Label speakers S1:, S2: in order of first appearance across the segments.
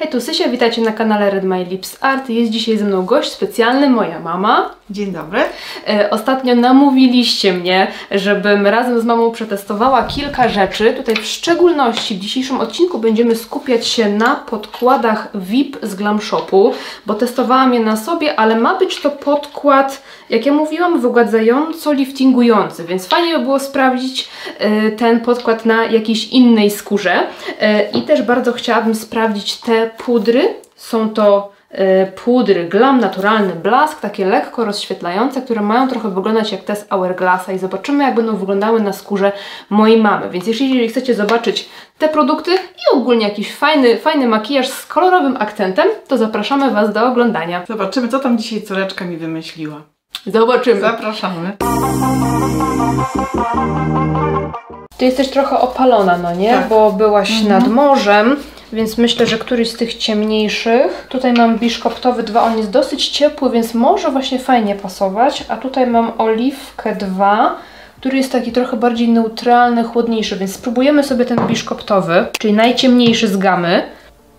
S1: Hej, tu Sysia, witajcie na kanale Red My Lips Art. Jest dzisiaj ze mną gość specjalny, moja mama.
S2: Dzień dobry.
S1: Ostatnio namówiliście mnie, żebym razem z mamą przetestowała kilka rzeczy. Tutaj w szczególności w dzisiejszym odcinku będziemy skupiać się na podkładach VIP z Glam Shopu, bo testowałam je na sobie, ale ma być to podkład, jak ja mówiłam, wygładzająco liftingujący, więc fajnie by było sprawdzić ten podkład na jakiejś innej skórze. I też bardzo chciałabym sprawdzić te pudry. Są to pudry Glam Naturalny Blask, takie lekko rozświetlające, które mają trochę wyglądać jak test Hourglassa i zobaczymy, jak będą wyglądały na skórze mojej mamy. Więc jeżeli chcecie zobaczyć te produkty i ogólnie jakiś fajny makijaż z kolorowym akcentem, to zapraszamy Was do oglądania.
S2: Zobaczymy, co tam dzisiaj córeczka mi wymyśliła.
S1: Zobaczymy.
S2: Zapraszamy.
S1: Ty jesteś trochę opalona, no nie? Tak. Bo byłaś nad morzem, więc myślę, że któryś z tych ciemniejszych. Tutaj mam biszkoptowy 2, on jest dosyć ciepły, więc może właśnie fajnie pasować. A tutaj mam oliwkę 2, który jest taki trochę bardziej neutralny, chłodniejszy, więc spróbujemy sobie ten biszkoptowy, czyli najciemniejszy z gamy.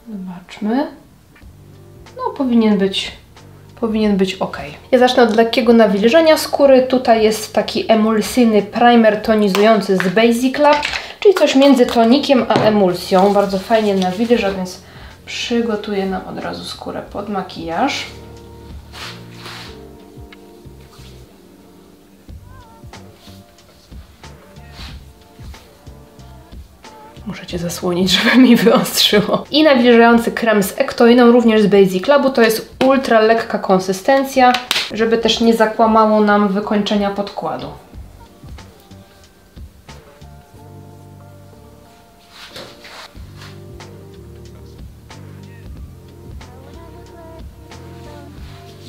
S1: Zobaczmy. No, powinien być ok. Ja zacznę od lekkiego nawilżenia skóry. Tutaj jest taki emulsyjny primer tonizujący z Basic Lab, czyli coś między tonikiem a emulsją. Bardzo fajnie nawilża, więc przygotuję nam od razu skórę pod makijaż. Muszę Cię zasłonić, żeby mi wyostrzyło. I nawilżający krem z ektoiną, również z Basic Labu. To jest ultra lekka konsystencja, żeby też nie zakłamało nam wykończenia podkładu.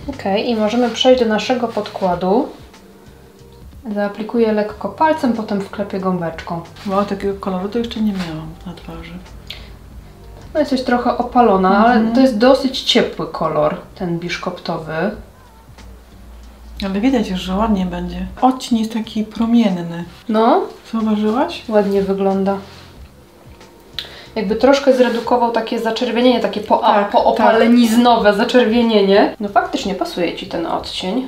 S1: Ok, i możemy przejść do naszego podkładu. Zaaplikuję lekko palcem, potem wklepię gąbeczką.
S2: Wow, takiego koloru to jeszcze nie miałam na twarzy.
S1: No jesteś trochę opalona, ale to jest dosyć ciepły kolor, ten biszkoptowy.
S2: Ale widać już, że ładnie będzie. Odcień jest taki promienny.
S1: No.
S2: Zauważyłaś?
S1: Ładnie wygląda. Jakby troszkę zredukował takie zaczerwienienie, takie poopaleniznowe zaczerwienienie. No faktycznie pasuje Ci ten odcień.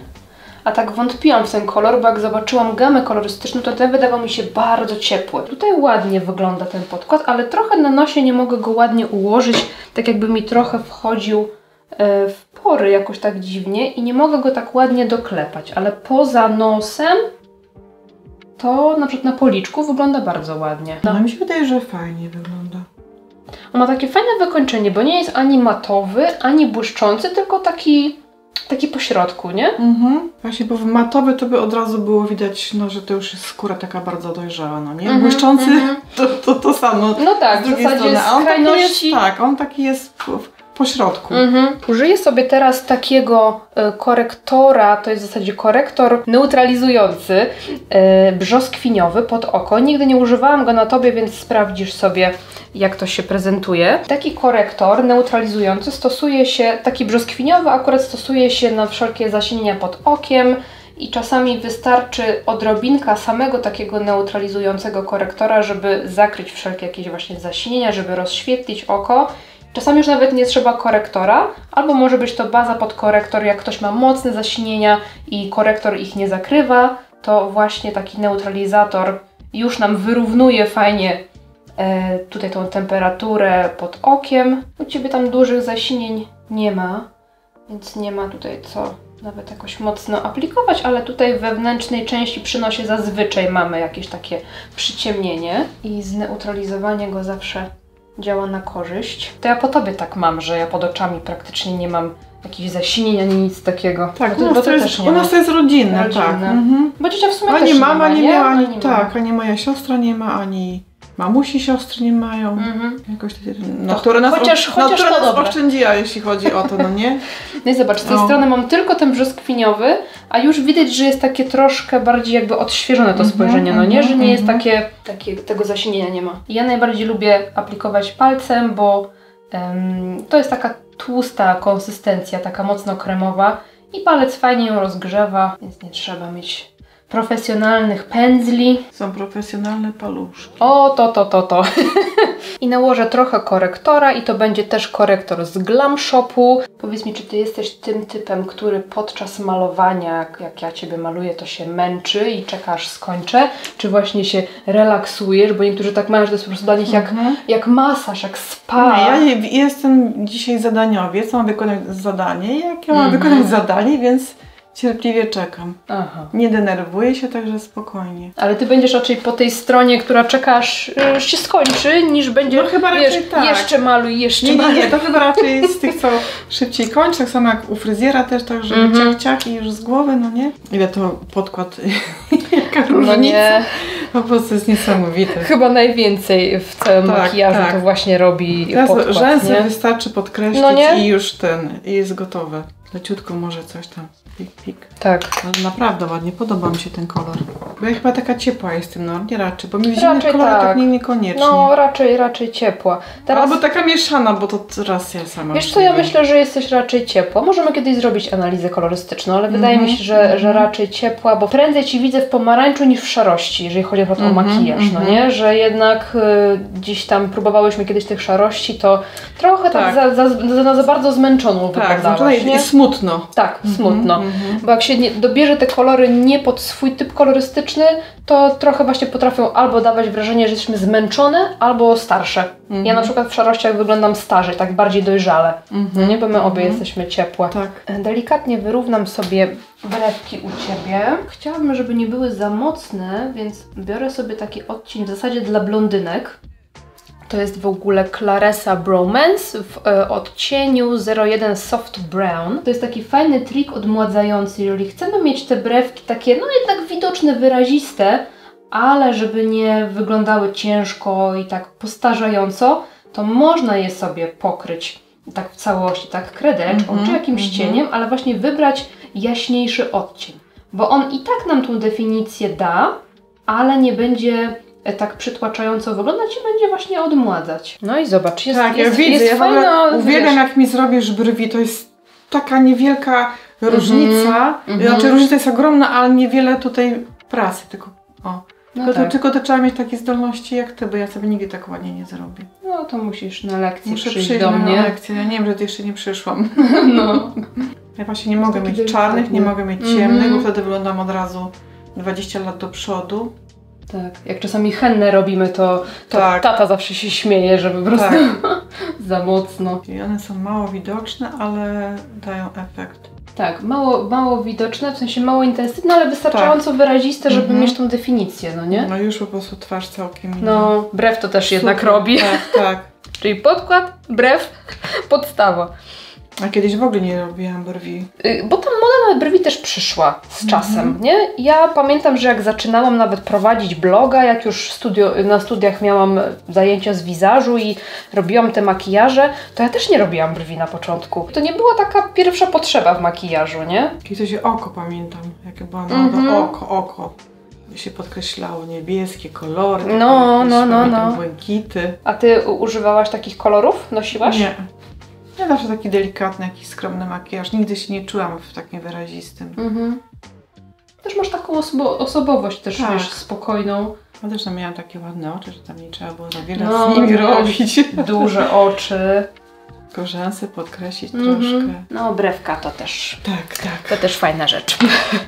S1: A tak wątpiłam w ten kolor, bo jak zobaczyłam gamę kolorystyczną, to ten wydawał mi się bardzo ciepły. Tutaj ładnie wygląda ten podkład, ale trochę na nosie nie mogę go ładnie ułożyć, tak jakby mi trochę wchodził w pory jakoś tak dziwnie i nie mogę go tak ładnie doklepać, ale poza nosem to na przykład na policzku wygląda bardzo ładnie.
S2: No mi się wydaje, że fajnie wygląda.
S1: On ma takie fajne wykończenie, bo nie jest ani matowy, ani błyszczący, tylko taki pośrodku, nie?
S2: Właśnie, bo w matowy to by od razu było widać, no, że to już jest skóra taka bardzo dojrzała, no nie? Błyszczący to samo.
S1: No tak, w zasadzie skrajności.
S2: On taki jest w pośrodku.
S1: Użyję sobie teraz takiego korektora, to jest w zasadzie korektor neutralizujący, brzoskwiniowy pod oko. Nigdy nie używałam go na Tobie, więc sprawdzisz sobie, jak to się prezentuje. Taki korektor neutralizujący stosuje się, taki brzoskwiniowy akurat stosuje się na wszelkie zasinienia pod okiem i czasami wystarczy odrobinka samego takiego neutralizującego korektora, żeby zakryć wszelkie jakieś właśnie zasinienia, żeby rozświetlić oko. Czasami już nawet nie trzeba korektora, albo może być to baza pod korektor, jak ktoś ma mocne zasinienia i korektor ich nie zakrywa, to właśnie taki neutralizator już nam wyrównuje fajnie tutaj tą temperaturę pod okiem. U Ciebie tam dużych zasinień nie ma, więc nie ma tutaj co nawet jakoś mocno aplikować, ale tutaj w wewnętrznej części przy nosie zazwyczaj mamy jakieś takie przyciemnienie i zneutralizowanie go zawsze działa na korzyść. To ja po Tobie tak mam, że ja pod oczami praktycznie nie mam jakichś zasinień ani nic takiego.
S2: Tak, u nas to jest rodzinne, tak.
S1: Bo ciocia w sumie
S2: ani
S1: też
S2: mama nie miała, ani
S1: mama.
S2: ani moja siostra nie ma, ani mamusi siostry nie mają. Jakoś które nas oszczędziła, jeśli chodzi o to, no nie?
S1: No i zobacz, z tej strony mam tylko ten brzoskwiniowy, a już widać, że jest takie troszkę bardziej jakby odświeżone to spojrzenie, no nie? Że nie jest takie tego zasinienia nie ma. Ja najbardziej lubię aplikować palcem, bo to jest taka tłusta konsystencja, taka mocno kremowa i palec fajnie ją rozgrzewa, więc nie trzeba mieć profesjonalnych pędzli.
S2: Są profesjonalne paluszki.
S1: O, to. I nałożę trochę korektora i to będzie też korektor z Glam Shopu. Powiedz mi, czy ty jesteś tym typem, który podczas malowania, jak ja ciebie maluję, to się męczy i czeka aż skończę? Czy właśnie się relaksujesz? Bo niektórzy tak mają, że to jest po prostu dla nich jak masaż, jak spa.
S2: Nie, ja jestem dzisiaj zadaniowiec, mam wykonać zadanie. Jak ja mam wykonać zadanie, więc cierpliwie czekam. Aha. Nie denerwuję się, także spokojnie.
S1: Ale ty będziesz raczej po tej stronie, która czeka aż się skończy, niż będzie,
S2: no chyba raczej tak.
S1: Jeszcze maluj.
S2: Nie, to chyba raczej z tych, co szybciej kończy, tak samo jak u fryzjera też, tak, że ciach i już z głowy, no nie? Ile to podkład, jaka różnica.
S1: No nie.
S2: Po prostu jest niesamowite.
S1: Chyba najwięcej w całym makijażu to właśnie robi podkład,
S2: rzęsy
S1: nie?
S2: wystarczy podkreślić i już i jest gotowe. Leciutko może coś tam, pik.
S1: Tak.
S2: Ale naprawdę ładnie, podoba mi się ten kolor. Bo ja chyba taka ciepła jestem, no nie raczej, bo mi w zimnych kolorach tak niekoniecznie.
S1: No raczej ciepła.
S2: Albo taka mieszana, bo to teraz ja sama.
S1: Wiesz co, ja myślę, że jesteś raczej ciepła. Możemy kiedyś zrobić analizę kolorystyczną, ale wydaje mi się, że raczej ciepła, bo prędzej ci widzę w pomarańczu niż w szarości, jeżeli chodzi o makijaż, no nie? Że jednak gdzieś tam próbowałyśmy kiedyś tych szarości, to trochę tak za bardzo zmęczoną wyglądałaś, nie?
S2: Smutno.
S1: Tak, smutno. Bo jak się dobierze te kolory nie pod swój typ kolorystyczny, to trochę właśnie potrafią albo dawać wrażenie, że jesteśmy zmęczone, albo starsze. Ja na przykład w szarościach wyglądam starzej, tak bardziej dojrzale. Nie, bo my obie jesteśmy ciepłe.
S2: Tak.
S1: Delikatnie wyrównam sobie brewki u Ciebie. Chciałabym, żeby nie były za mocne, więc biorę sobie taki odcień w zasadzie dla blondynek. To jest w ogóle Claresa Bromance w odcieniu 01 Soft Brown. To jest taki fajny trik odmładzający. Jeżeli chcemy mieć te brewki takie, no jednak widoczne, wyraziste, ale żeby nie wyglądały ciężko i tak postarzająco, to można je sobie pokryć tak w całości, tak kredeczką czy jakimś cieniem, ale właśnie wybrać jaśniejszy odcień. Bo on i tak nam tą definicję da, ale nie będzie tak przytłaczająco wyglądać i będzie właśnie odmładzać. No i zobacz, jest
S2: tak, ja widzę, ja fajna, uwielbiam jak mi zrobisz brwi, to jest taka niewielka różnica, znaczy różnica jest ogromna, ale niewiele tutaj pracy, tylko tylko to trzeba mieć takie zdolności jak ty, bo ja sobie nigdy tak ładnie nie zrobię.
S1: No to musisz na lekcję
S2: przyjść
S1: do mnie.
S2: Na lekcję, ja nie wiem, że ty jeszcze nie przyszłam. No. Ja właśnie nie mogę mieć czarnych, nie mogę mieć ciemnych, bo wtedy wyglądam od razu 20 lat do przodu.
S1: Tak, jak czasami hennę robimy, to tata zawsze się śmieje, że po prostu za mocno.
S2: I one są mało widoczne, ale dają efekt.
S1: Tak, mało widoczne, w sensie mało intensywne, ale wystarczająco wyraziste, żeby mieć tą definicję, no nie?
S2: No już po prostu twarz całkiem inna.
S1: No, brew to też jednak robi.
S2: Tak.
S1: Czyli podkład, brew, podstawa.
S2: A kiedyś w ogóle nie robiłam brwi.
S1: Bo ta moda na brwi też przyszła z czasem, nie? Ja pamiętam, że jak zaczynałam nawet prowadzić bloga, jak już na studiach miałam zajęcia z wizażu i robiłam te makijaże, to ja też nie robiłam brwi na początku. To nie była taka pierwsza potrzeba w makijażu, nie?
S2: Kiedyś oko pamiętam, jakie była moda, oko. Się podkreślało niebieskie kolory, błękity.
S1: A ty używałaś takich kolorów? Nosiłaś?
S2: Nie. Ja zawsze taki delikatny, jakiś skromny makijaż. Nigdy się nie czułam w takim wyrazistym.
S1: Też masz taką osobowość też, wiesz, spokojną.
S2: Ja też miałam takie ładne oczy, że tam nie trzeba było za wiele z nimi robić.
S1: Duże oczy.
S2: Tylko rzęsy podkreślić troszkę.
S1: No, brewka to też.
S2: Tak.
S1: To też fajna rzecz.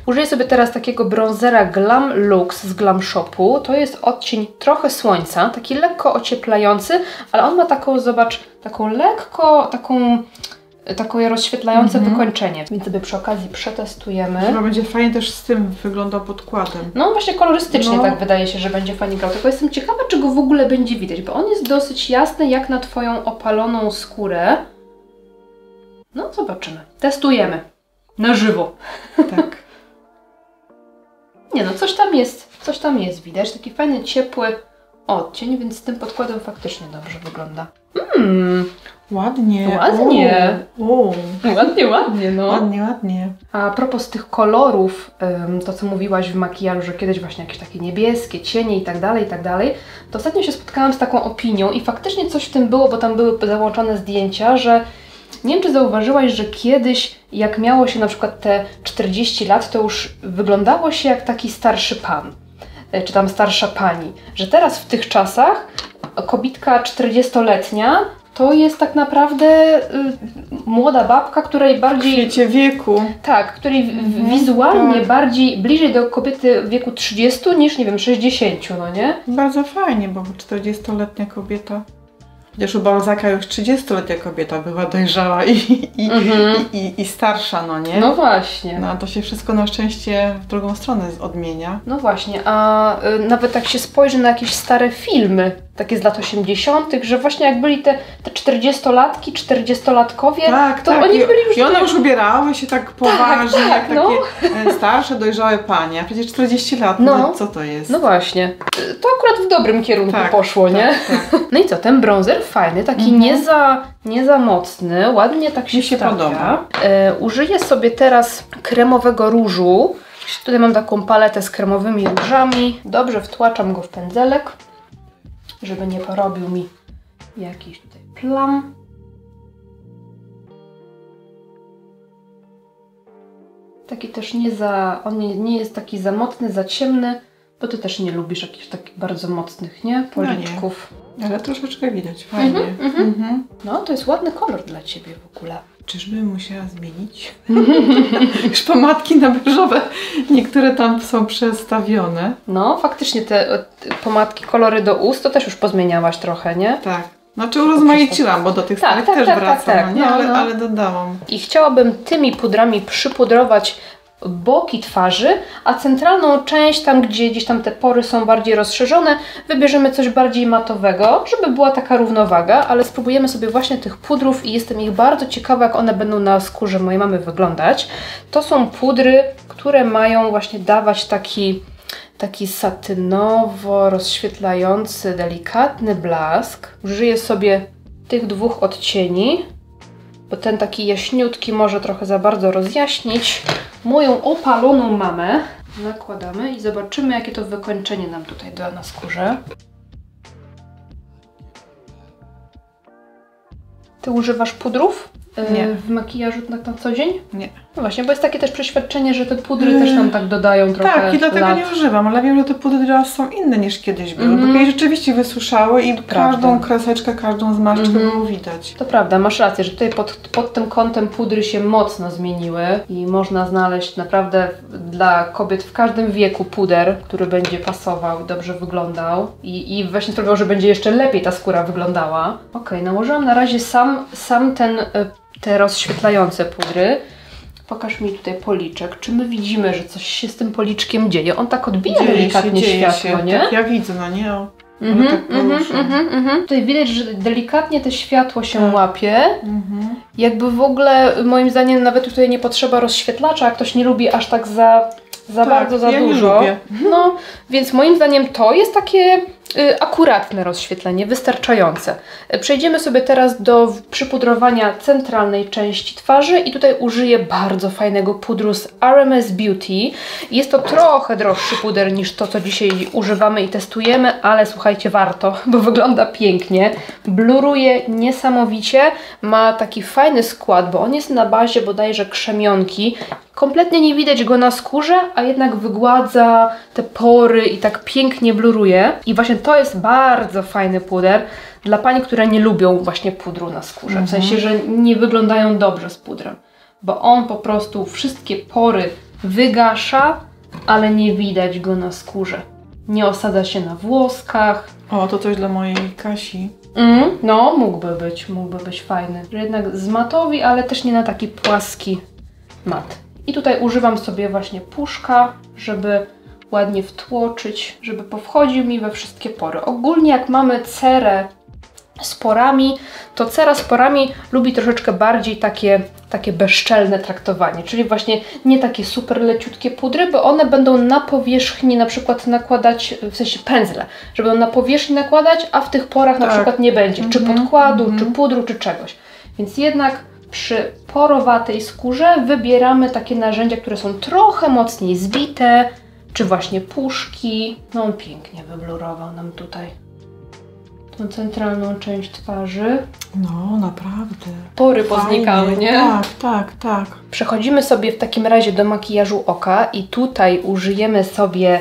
S1: Użyję sobie teraz takiego bronzera Glam Lux z Glam Shopu. To jest odcień trochę słońca, taki lekko ocieplający, ale on ma taką, zobacz, taką lekko, taką rozświetlające wykończenie. Więc sobie przy okazji przetestujemy.
S2: Chyba będzie fajnie też z tym wyglądał podkładem.
S1: No właśnie kolorystycznie tak wydaje się, że będzie fajnie grał. Tylko jestem ciekawa, czy go w ogóle będzie widać, bo on jest dosyć jasny jak na Twoją opaloną skórę. No zobaczymy. Testujemy. Na żywo.
S2: Tak.
S1: Nie no, coś tam jest widać. Taki fajny, ciepły odcień, więc z tym podkładem faktycznie dobrze wygląda.
S2: Ładnie.
S1: Ładnie, no.
S2: Ładnie.
S1: A propos tych kolorów, to co mówiłaś w makijażu, że kiedyś właśnie jakieś takie niebieskie, cienie i tak dalej, to ostatnio się spotkałam z taką opinią i faktycznie coś w tym było, bo tam były załączone zdjęcia, że nie wiem, czy zauważyłaś, że kiedyś jak miało się na przykład te 40 lat, to już wyglądało się jak taki starszy pan, czy tam starsza pani. Że teraz w tych czasach kobitka 40-letnia to jest tak naprawdę młoda babka, której bardziej...
S2: W świecie wieku.
S1: Tak, której wizualnie bardziej bliżej do kobiety w wieku 30 niż, nie wiem, 60, no nie?
S2: Bardzo fajnie, bo 40-letnia kobieta... Chociaż u Balzaca już 30-letnia kobieta była dojrzała i starsza, no nie?
S1: No właśnie.
S2: No to się wszystko na szczęście w drugą stronę odmienia.
S1: No właśnie, a nawet jak się spojrzy na jakieś stare filmy, takie z lat 80., że właśnie jak byli te 40-latki, 40-latkowie, to oni byli już...
S2: I one już ubierały się tak poważnie, jak takie
S1: no.
S2: starsze, dojrzałe panie. A przecież 40 lat, no co to jest?
S1: No właśnie. To akurat w dobrym kierunku poszło, nie?
S2: Tak.
S1: No i co, ten bronzer fajny, taki nie za mocny, ładnie tak się
S2: podoba.
S1: Użyję sobie teraz kremowego różu. Tutaj mam taką paletę z kremowymi różami. Dobrze wtłaczam go w pędzelek, żeby nie porobił mi jakiś tutaj plam. Taki też on nie jest taki za mocny, za ciemny, bo ty też nie lubisz jakichś takich bardzo mocnych, nie? Policzków.
S2: No nie. Ale troszeczkę widać, fajnie.
S1: No, to jest ładny kolor dla ciebie w ogóle.
S2: Czyżbym musiała zmienić? Już pomadki na beżowe, niektóre tam są przestawione.
S1: No, faktycznie te pomadki, kolory do ust, to też już pozmieniałaś trochę, nie?
S2: Tak. Znaczy urozmaiciłam, bo do tych starych też wracam,
S1: tak.
S2: No, ale dodałam.
S1: I chciałabym tymi pudrami przypudrować boki twarzy, a centralną część, tam gdzie gdzieś tam te pory są bardziej rozszerzone, wybierzemy coś bardziej matowego, żeby była taka równowaga, ale spróbujemy sobie właśnie tych pudrów i jestem ich bardzo ciekawa, jak one będą na skórze mojej mamy wyglądać. To są pudry, które mają właśnie dawać taki satynowo rozświetlający, delikatny blask. Użyję sobie tych dwóch odcieni, bo ten taki jaśniutki może trochę za bardzo rozjaśnić moją opaloną mamę. Nakładamy i zobaczymy, jakie to wykończenie nam tutaj da na skórze. Ty używasz pudrów?
S2: Nie.
S1: W makijażu na co dzień?
S2: Nie.
S1: No właśnie, bo jest takie też przeświadczenie, że te pudry też nam tak dodają trochę
S2: Tak, i dlatego
S1: lat.
S2: nie używam, ale wiem, że te pudry teraz są inne niż kiedyś były, bo kiedyś rzeczywiście wysuszały i każdą kreseczkę, każdą zmarszczkę było widać.
S1: To prawda, masz rację, że tutaj pod tym kątem pudry się mocno zmieniły i można znaleźć naprawdę dla kobiet w każdym wieku puder, który będzie pasował i dobrze wyglądał i właśnie sprawiał, że będzie jeszcze lepiej ta skóra wyglądała. Okej, nałożyłam na razie sam te rozświetlające pudry. Pokaż mi tutaj policzek. Czy my widzimy, że coś się z tym policzkiem dzieje? On tak odbija delikatnie światło, nie?
S2: Tak, ja widzę, no nie?
S1: Tutaj widać, że delikatnie to światło się łapie. Jakby w ogóle, moim zdaniem, nawet tutaj nie potrzeba rozświetlacza, jak ktoś nie lubi aż tak za bardzo, za dużo.
S2: Nie lubię.
S1: No, więc moim zdaniem to jest takie akuratne rozświetlenie, wystarczające. Przejdziemy sobie teraz do przypudrowania centralnej części twarzy i tutaj użyję bardzo fajnego pudru z RMS Beauty. Jest to trochę droższy puder niż to, co dzisiaj używamy i testujemy, ale słuchajcie, warto, bo wygląda pięknie. Bluruje niesamowicie, ma taki fajny skład, bo on jest na bazie bodajże krzemionki. Kompletnie nie widać go na skórze, a jednak wygładza te pory i tak pięknie bluruje. I właśnie to jest bardzo fajny puder dla pań, które nie lubią właśnie pudru na skórze. W sensie, że nie wyglądają dobrze z pudrem. Bo on po prostu wszystkie pory wygasza, ale nie widać go na skórze. Nie osadza się na włoskach.
S2: O, to coś dla mojej Kasi.
S1: No, mógłby być fajny. Że jednak zmatowi, ale też nie na taki płaski mat. I tutaj używam sobie właśnie puszka, żeby ładnie wtłoczyć, żeby powchodził mi we wszystkie pory. Ogólnie jak mamy cerę z porami, to cera z porami lubi troszeczkę bardziej takie bezczelne traktowanie, czyli właśnie nie takie super leciutkie pudry, bo one będą na powierzchni na przykład nakładać, w sensie pędzle, żeby on na powierzchni nakładać, a w tych porach na przykład nie będzie, czy podkładu, czy pudru, czy czegoś. Więc jednak przy porowatej skórze wybieramy takie narzędzia, które są trochę mocniej zbite, czy właśnie puszki. No on pięknie wyblurował nam tutaj tą centralną część twarzy.
S2: No, naprawdę.
S1: Pory poznikały, nie?
S2: Tak.
S1: Przechodzimy sobie w takim razie do makijażu oka i tutaj użyjemy sobie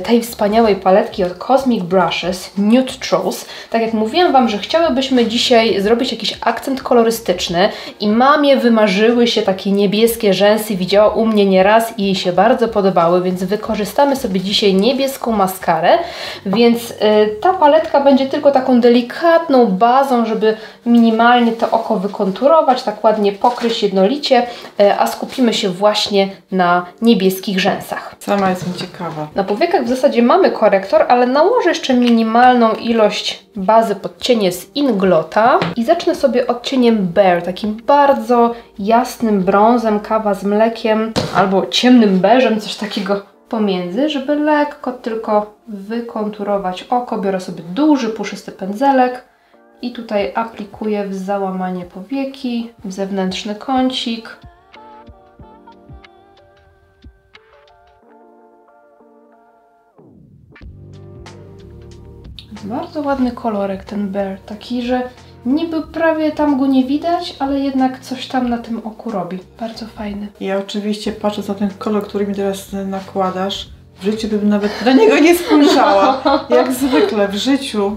S1: tej wspaniałej paletki od Cosmic Brushes Neutrals. Tak jak mówiłam Wam, że chciałybyśmy dzisiaj zrobić jakiś akcent kolorystyczny i mamie wymarzyły się takie niebieskie rzęsy, widziała u mnie nieraz i jej się bardzo podobały, więc wykorzystamy sobie dzisiaj niebieską maskarę, więc ta paletka będzie tylko taką delikatną bazą, żeby minimalnie to oko wykonturować, tak ładnie pokryć jednolicie, a skupimy się właśnie na niebieskich rzęsach.
S2: Sama jestem ciekawa.
S1: Na powiekach w zasadzie mamy korektor, ale nałożę jeszcze minimalną ilość bazy pod cienie z Inglota i zacznę sobie odcieniem Bare, takim bardzo jasnym brązem, kawa z mlekiem albo ciemnym beżem, coś takiego pomiędzy, żeby lekko tylko wykonturować oko. Biorę sobie duży, puszysty pędzelek i tutaj aplikuję w załamanie powieki, w zewnętrzny kącik. Bardzo ładny kolorek ten Bare, taki, że niby prawie tam go nie widać, ale jednak coś tam na tym oku robi. Bardzo fajny.
S2: Ja oczywiście patrzę na ten kolor, który mi teraz nakładasz. W życiu bym nawet na niego nie spojrzała. Jak zwykle w życiu.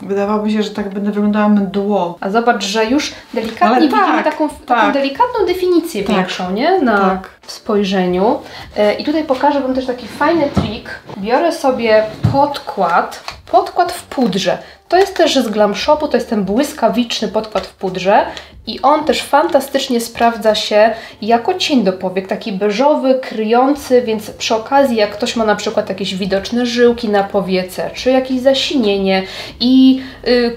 S2: Wydawało mi się, że tak będę wyglądała mdło.
S1: A zobacz, że już delikatnie widzimy taką delikatną definicję większą, nie? Na spojrzeniu. I tutaj pokażę Wam też taki fajny trik. Biorę sobie podkład w pudrze. To jest też z Glam Shopu, to jest ten błyskawiczny podkład w pudrze i on też fantastycznie sprawdza się jako cień do powiek, taki beżowy, kryjący, więc przy okazji jak ktoś ma na przykład jakieś widoczne żyłki na powiece, czy jakieś zasinienie i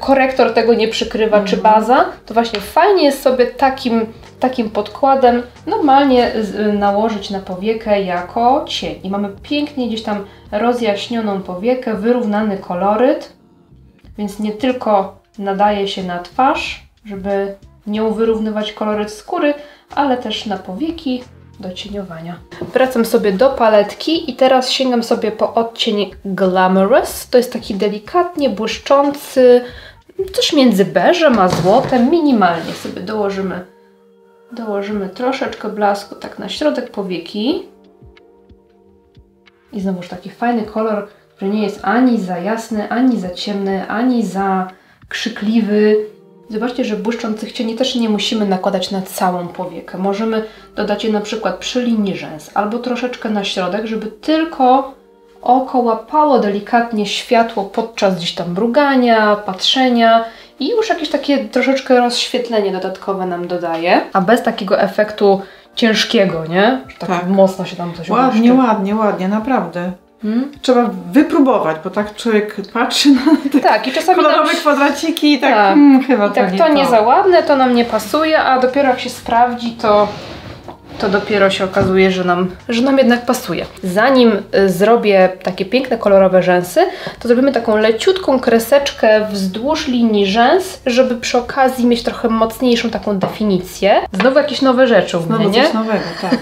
S1: korektor tego nie przykrywa, czy baza, to właśnie fajnie jest sobie takim podkładem normalnie nałożyć na powiekę jako cień. I mamy pięknie gdzieś tam rozjaśnioną powiekę, wyrównany koloryt, więc nie tylko nadaje się na twarz, żeby nią wyrównywać koloryt skóry, ale też na powieki do cieniowania. Wracam sobie do paletki i teraz sięgam sobie po odcień Glamorous. To jest taki delikatnie błyszczący, coś między beżem a złotem. Minimalnie sobie dołożymy troszeczkę blasku tak na środek powieki. I znowuż taki fajny kolor, który nie jest ani za jasny, ani za ciemny, ani za krzykliwy. Zobaczcie, że błyszczących cieni też nie musimy nakładać na całą powiekę. Możemy dodać je na przykład przy linii rzęs albo troszeczkę na środek, żeby tylko oko łapało delikatnie światło podczas gdzieś tam mrugania, patrzenia i już jakieś takie troszeczkę rozświetlenie dodatkowe nam dodaje, a bez takiego efektu ciężkiego, nie? Że tak mocno się tam coś
S2: ładnie, ładnie, naprawdę. Trzeba wypróbować, bo tak człowiek patrzy na te
S1: i czasami
S2: kolorowe kwadraciki i tak, chyba
S1: to nie za ładne, to nam nie pasuje, a dopiero jak się sprawdzi, to dopiero się okazuje, że nam jednak pasuje. Zanim zrobię takie piękne kolorowe rzęsy, to zrobimy taką leciutką kreseczkę wzdłuż linii rzęs, żeby przy okazji mieć trochę mocniejszą taką definicję. Znowu jakieś nowe rzeczy u mnie, nie?
S2: Coś nowego, tak.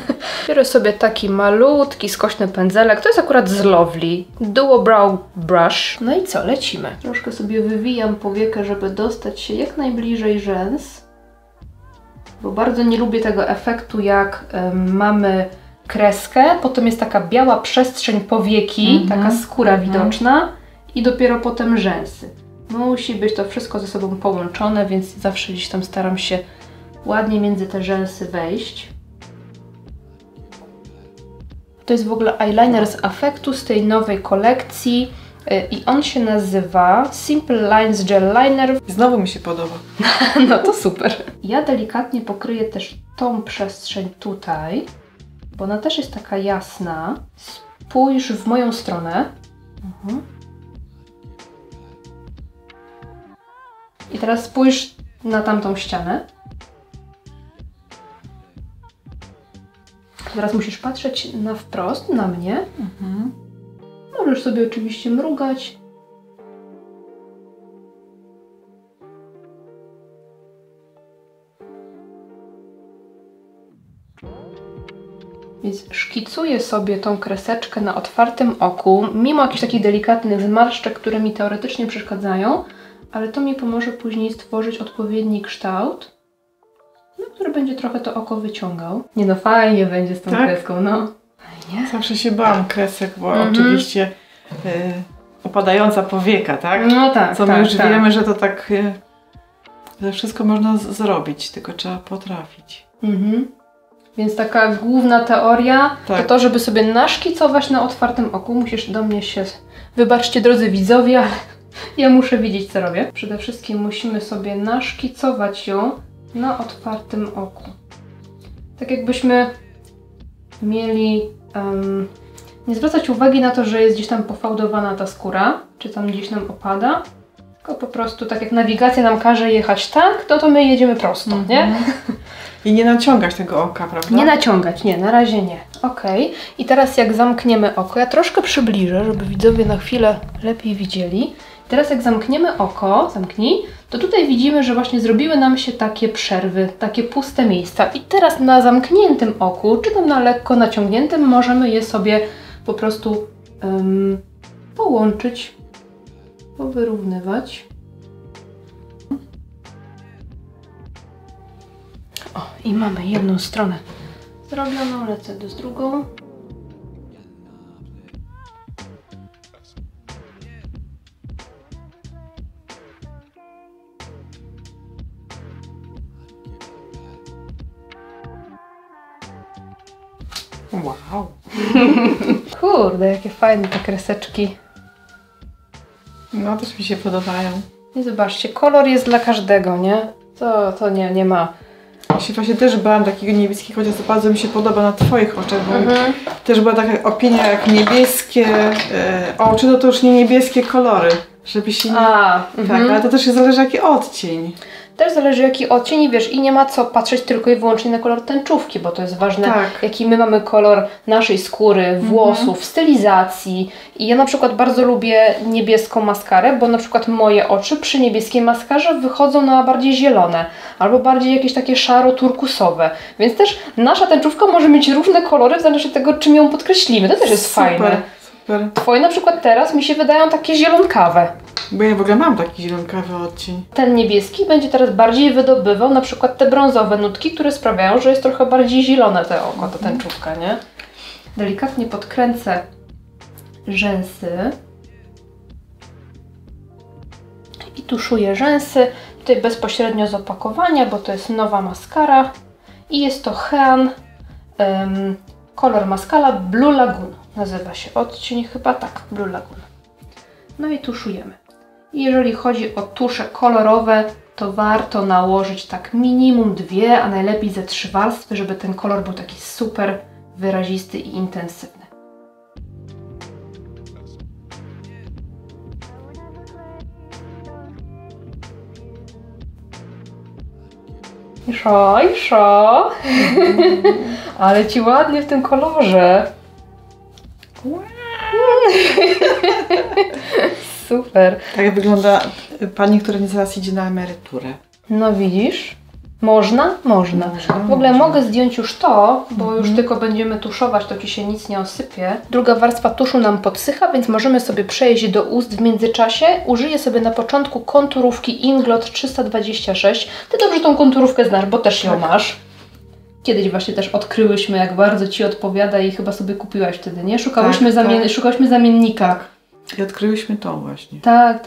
S1: Biorę sobie taki malutki, skośny pędzelek. To jest akurat z Lovely Duo Brow Brush. No i co? Lecimy. Troszkę sobie wywijam powiekę, żeby dostać się jak najbliżej rzęs. Bo bardzo nie lubię tego efektu, jak mamy kreskę, potem jest taka biała przestrzeń powieki, taka skóra widoczna i dopiero potem rzęsy. Musi być to wszystko ze sobą połączone, więc zawsze gdzieś tam staram się ładnie między te rzęsy wejść. To jest w ogóle eyeliner z Affectu, z tej nowej kolekcji. I on się nazywa Simple Lines Gel Liner.
S2: Znowu mi się podoba.
S1: No to super. Ja delikatnie pokryję też tą przestrzeń tutaj, bo ona też jest taka jasna. Spójrz w moją stronę. I teraz spójrz na tamtą ścianę. Teraz musisz patrzeć na wprost, na mnie. Możesz sobie oczywiście mrugać. Więc szkicuję sobie tą kreseczkę na otwartym oku, mimo jakichś takich delikatnych zmarszczek, które mi teoretycznie przeszkadzają, ale to mi pomoże później stworzyć odpowiedni kształt. No który będzie trochę to oko wyciągał. Nie no, fajnie będzie z tą kreską, no. Fajnie.
S2: Zawsze się bałam kresek, bo oczywiście opadająca powieka, tak?
S1: No tak,
S2: co my już wiemy, że to tak, że wszystko można zrobić, tylko trzeba potrafić.
S1: Więc taka główna teoria to, żeby sobie naszkicować na otwartym oku. Musisz do mnie się... Wybaczcie, drodzy widzowie, ale ja muszę wiedzieć, co robię. Przede wszystkim musimy sobie naszkicować ją na otwartym oku. Tak jakbyśmy mieli... nie zwracać uwagi na to, że jest gdzieś tam pofałdowana ta skóra, czy tam gdzieś nam opada. Tylko po prostu, tak jak nawigacja nam każe jechać tak, to my jedziemy prosto, nie?
S2: I nie naciągać tego oka, prawda?
S1: Nie naciągać, nie, na razie nie. Okej. I teraz jak zamkniemy oko, ja troszkę przybliżę, żeby widzowie na chwilę lepiej widzieli. Teraz jak zamkniemy oko, to tutaj widzimy, że właśnie zrobiły nam się takie przerwy, takie puste miejsca. I teraz na zamkniętym oku, czy tam na lekko naciągniętym, możemy je sobie po prostu połączyć, powyrównywać. O, i mamy jedną stronę zrobioną, lecę z drugą.
S2: Wow!
S1: Kurde, jakie fajne te kreseczki.
S2: No, też mi się podobają.
S1: I zobaczcie, kolor jest dla każdego, nie? To nie ma.
S2: Ja się właśnie też bałam takiego niebieskiego, chociaż bardzo mi się podoba na Twoich oczach, bo też była taka opinia jak niebieskie oczy, no to już nie niebieskie kolory, żeby się nie... Tak, ale to też zależy jaki odcień.
S1: Też zależy jaki odcień i wiesz, i nie ma co patrzeć tylko i wyłącznie na kolor tęczówki, bo to jest ważne, jaki my mamy kolor naszej skóry, włosów, stylizacji. I ja na przykład bardzo lubię niebieską maskarę, bo na przykład moje oczy przy niebieskiej maskarze wychodzą na bardziej zielone, albo bardziej jakieś takie szaro-turkusowe. Więc też nasza tęczówka może mieć różne kolory w zależności od tego, czym ją podkreślimy. To też jest fajne.
S2: Super.
S1: Twoje na przykład teraz mi się wydają takie zielonkawe.
S2: Bo ja w ogóle mam taki zielonkawy odcień.
S1: Ten niebieski będzie teraz bardziej wydobywał na przykład te brązowe nutki, które sprawiają, że jest trochę bardziej zielone te oko, ta tęczówka, nie? Delikatnie podkręcę rzęsy. I tuszuję rzęsy. Tutaj bezpośrednio z opakowania, bo to jest nowa maskara. I jest to Hean kolor maskara Blue Lagoon. Nazywa się odcień chyba tak, Blue Lagoon. No i tuszujemy. I jeżeli chodzi o tusze kolorowe, to warto nałożyć tak minimum 2, a najlepiej ze 3 warstwy, żeby ten kolor był taki super wyrazisty i intensywny. Iszo. Ale Ci ładnie w tym kolorze. Super.
S2: Tak wygląda pani, która zaraz idzie na emeryturę.
S1: No widzisz? Można? Można. W ogóle mogę zdjąć już to, bo już tylko będziemy tuszować, to Ci się nic nie osypie. Druga warstwa tuszu nam podsycha, więc możemy sobie przejść do ust w międzyczasie. Użyję sobie na początku konturówki Inglot 326. Ty dobrze tą konturówkę znasz, bo też ją masz. Kiedyś właśnie też odkryłyśmy, jak bardzo Ci odpowiada i chyba sobie kupiłaś wtedy, nie? Szukałyśmy zamiennika.
S2: I odkryłyśmy tą właśnie.
S1: Tak.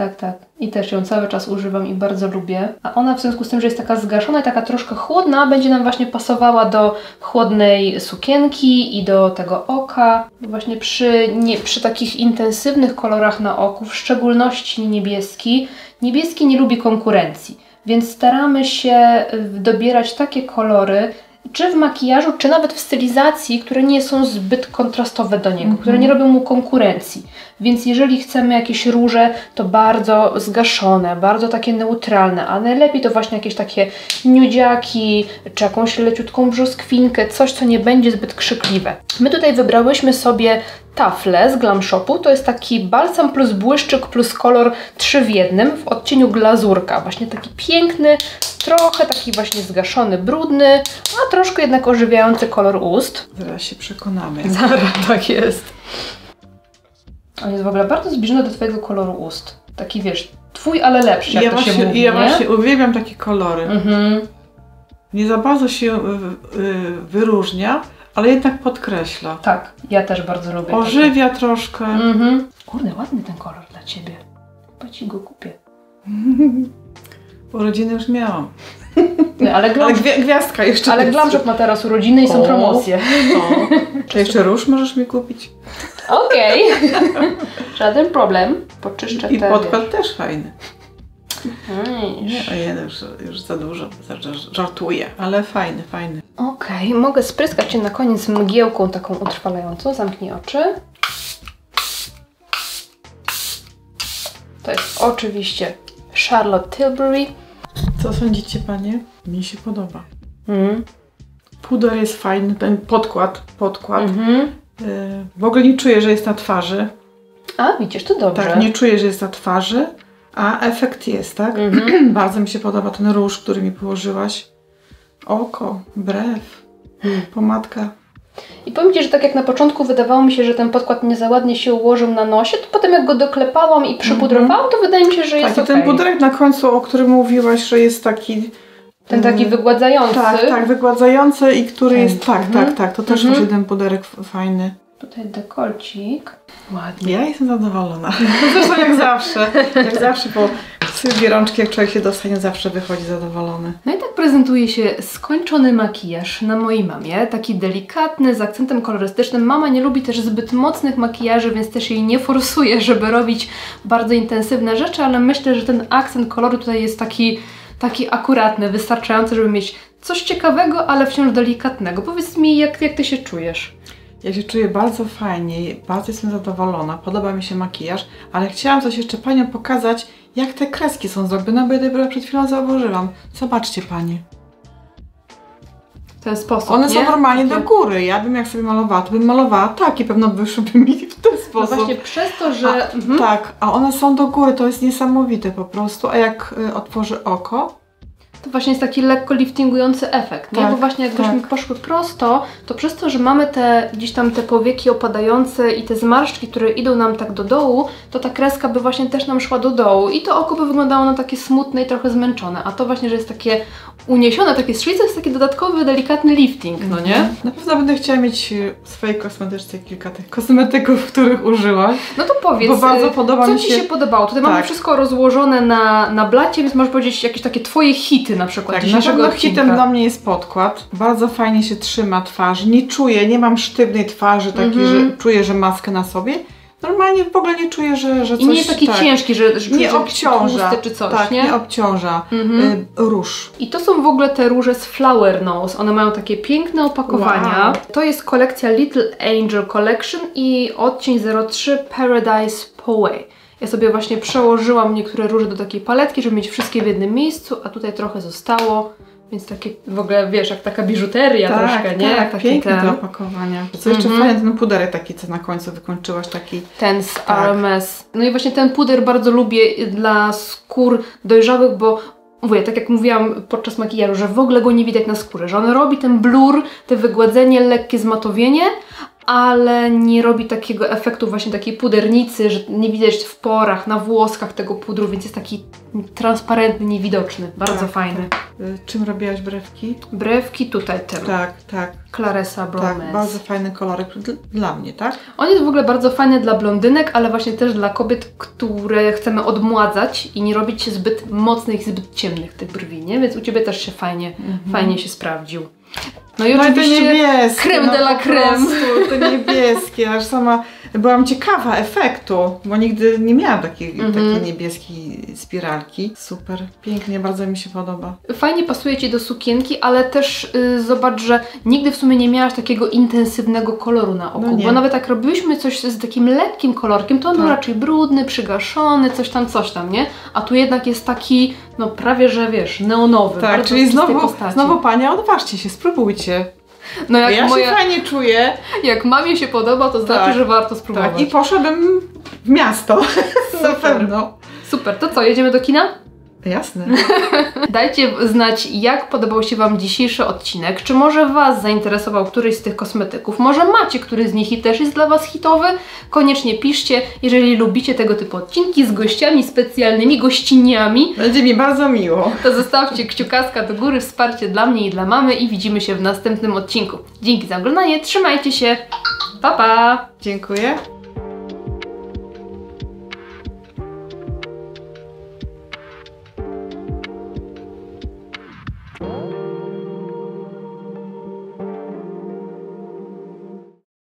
S1: I też ją cały czas używam i bardzo lubię. A ona w związku z tym, że jest taka zgaszona i taka troszkę chłodna, będzie nam właśnie pasowała do chłodnej sukienki i do tego oka. Właśnie przy takich intensywnych kolorach na oku, w szczególności niebieski. Niebieski nie lubi konkurencji, więc staramy się dobierać takie kolory, czy w makijażu, czy nawet w stylizacji, które nie są zbyt kontrastowe do niego, które nie robią mu konkurencji. Więc jeżeli chcemy jakieś róże, to bardzo zgaszone, bardzo takie neutralne, a najlepiej to właśnie jakieś takie nudziaki, czy jakąś leciutką brzoskwinkę, coś, co nie będzie zbyt krzykliwe. My tutaj wybrałyśmy sobie taflę z Glam Shopu. To jest taki balsam plus błyszczyk plus kolor 3 w 1 w odcieniu glazurka. Właśnie taki piękny, trochę taki właśnie zgaszony, brudny, a troszkę jednak ożywiający kolor ust.
S2: Zaraz się przekonamy.
S1: Zaraz, tak jest. On jest w ogóle bardzo zbliżony do Twojego koloru ust. Taki wiesz, Twój, ale lepszy, jak to się mówi,
S2: ja właśnie uwielbiam takie kolory. Nie za bardzo się wyróżnia, ale jednak podkreśla.
S1: Tak, ja też bardzo lubię.
S2: Ożywia troszkę.
S1: Kurde, ładny ten kolor dla Ciebie. Chyba Ci go kupię.
S2: Urodziny już miałam.
S1: Ale
S2: gwiazdka jeszcze.
S1: Ale Glamshop ma teraz urodziny i są promocje.
S2: To jeszcze róż możesz mi kupić?
S1: Okej. Żaden problem. Poczyszczę
S2: I podkład też fajny.
S1: Nie,
S2: już za dużo, żartuję, ale fajny.
S1: Okej, mogę spryskać Cię na koniec mgiełką taką utrwalającą. Zamknij oczy. To jest oczywiście Charlotte Tilbury.
S2: Co sądzicie, panie? Mi się podoba. Puder jest fajny, ten podkład. W ogóle nie czuję, że jest na twarzy.
S1: A, widzisz, to dobrze.
S2: Tak, nie czuję, że jest na twarzy, a efekt jest, tak? Bardzo mi się podoba ten róż, który mi położyłaś. Oko, brew, pomadka.
S1: I powiem Ci, że tak jak na początku wydawało mi się, że ten podkład nie za ładnie się ułożył na nosie, to potem jak go doklepałam i przypudrowałam, to wydaje mi się, że jest
S2: okej. Ten puderek na końcu, o którym mówiłaś, że jest taki...
S1: Ten taki wygładzający.
S2: Tak, wygładzający i który jest... Tak. To też jest ten puderek fajny.
S1: Tutaj dekolcik. Ładnie.
S2: Ja jestem zadowolona. Zresztą jak zawsze. Jak zawsze po sobie rączki, jak człowiek się dostanie, zawsze wychodzi zadowolony.
S1: No i tak prezentuje się skończony makijaż na mojej mamie. Taki delikatny, z akcentem kolorystycznym. Mama nie lubi też zbyt mocnych makijaży, więc też jej nie forsuje, żeby robić bardzo intensywne rzeczy, ale myślę, że ten akcent koloru tutaj jest taki akuratny, wystarczający, żeby mieć coś ciekawego, ale wciąż delikatnego. Powiedz mi, jak Ty się czujesz?
S2: Ja się czuję bardzo fajnie, bardzo jestem zadowolona, podoba mi się makijaż, ale chciałam coś jeszcze Paniom pokazać, jak te kreski są zrobione, bo ja dopiero przed chwilą zauważyłam. Zobaczcie Panie.
S1: W ten sposób,
S2: one
S1: nie?
S2: są normalnie do góry. Ja bym jak sobie malowała, to bym malowała tak i pewno wyszłyby mi w ten sposób.
S1: No właśnie przez to, że...
S2: Tak, a one są do góry, to jest niesamowite po prostu, a jak otworzy oko,
S1: to właśnie jest taki lekko liftingujący efekt, nie? Bo właśnie jakbyśmy poszły prosto, to przez to, że mamy gdzieś tam te powieki opadające i te zmarszczki, które idą nam tak do dołu, to ta kreska by właśnie też nam szła do dołu i to oko by wyglądało na takie smutne i trochę zmęczone, a to właśnie, że jest takie uniesione, takie strzelce, jest taki dodatkowy, delikatny lifting, no nie?
S2: Na pewno będę chciała mieć w swojej kosmetyczce kilka tych kosmetyków, których użyłaś.
S1: No to powiedz,
S2: bo bardzo podoba mi się...
S1: co Ci się podobało? Tutaj mamy wszystko rozłożone na blacie, więc możesz powiedzieć jakieś takie Twoje hity na przykład.
S2: Tak, na pewno hitem dla mnie jest podkład. Bardzo fajnie się trzyma twarz. Nie mam sztywnej twarzy, takiej, że czuję, że maskę na sobie. Normalnie w ogóle nie czuję, że coś...
S1: I nie jest taki ciężki, że
S2: nie obciąża.
S1: Czy coś,
S2: tak, nie obciąża. Róż.
S1: I to są w ogóle te róże z Flower Nose. One mają takie piękne opakowania. Wow. To jest kolekcja Little Angel Collection i odcień 03 Paradise Poway. Ja sobie właśnie przełożyłam niektóre róże do takiej paletki, żeby mieć wszystkie w jednym miejscu, a tutaj trochę zostało. Więc takie w ogóle, wiesz, jak taka biżuteria troszkę, nie?
S2: Tak, piękne te opakowania. Co jeszcze fajne, ten puderek taki, co na końcu wykończyłaś, taki...
S1: Ten z RMS. No i właśnie ten puder bardzo lubię dla skór dojrzałych, bo mówię, tak jak mówiłam podczas makijażu, że w ogóle go nie widać na skórze, że on robi ten blur, te wygładzenie, lekkie zmatowienie, ale nie robi takiego efektu właśnie takiej pudernicy, że nie widać w porach, na włoskach tego pudru, więc jest taki transparentny, niewidoczny. Bardzo fajny.
S2: Czym robiłaś brewki?
S1: Brewki tutaj tym.
S2: Tak.
S1: Claresa Bromance.
S2: Tak, bardzo fajny kolorek dla mnie, tak?
S1: On jest w ogóle bardzo fajny dla blondynek, ale właśnie też dla kobiet, które chcemy odmładzać i nie robić się zbyt mocnych i zbyt ciemnych tych brwi, nie? Więc u Ciebie też się fajnie się sprawdził. No i oczywiście creme de la creme.
S2: To niebieskie, aż sama byłam ciekawa efektu, bo nigdy nie miałam takiej niebieskiej spiralki. Super, pięknie, bardzo mi się podoba.
S1: Fajnie pasuje Ci do sukienki, ale też zobacz, że nigdy w sumie nie miałaś takiego intensywnego koloru na oku, bo nawet jak robiliśmy coś z takim lekkim kolorkiem, to on był raczej brudny, przygaszony, coś tam, nie? A tu jednak jest taki, no prawie, że wiesz, neonowy.
S2: Tak, czyli znowu Panie, odważcie się, spróbujcie.
S1: No jak
S2: ja się fajnie czuję.
S1: Jak mamie się podoba, to znaczy, że warto spróbować.
S2: Tak, i poszłabym w miasto. Na pewno.
S1: Super, to co, jedziemy do kina?
S2: Jasne.
S1: Dajcie znać, jak podobał się Wam dzisiejszy odcinek. Czy może Was zainteresował któryś z tych kosmetyków? Może macie któryś z nich i też jest dla Was hitowy? Koniecznie piszcie, jeżeli lubicie tego typu odcinki z gościami specjalnymi, gościniami.
S2: Będzie mi bardzo miło.
S1: To zostawcie kciukaska do góry, wsparcie dla mnie i dla mamy i widzimy się w następnym odcinku. Dzięki za oglądanie, trzymajcie się, pa pa!
S2: Dziękuję.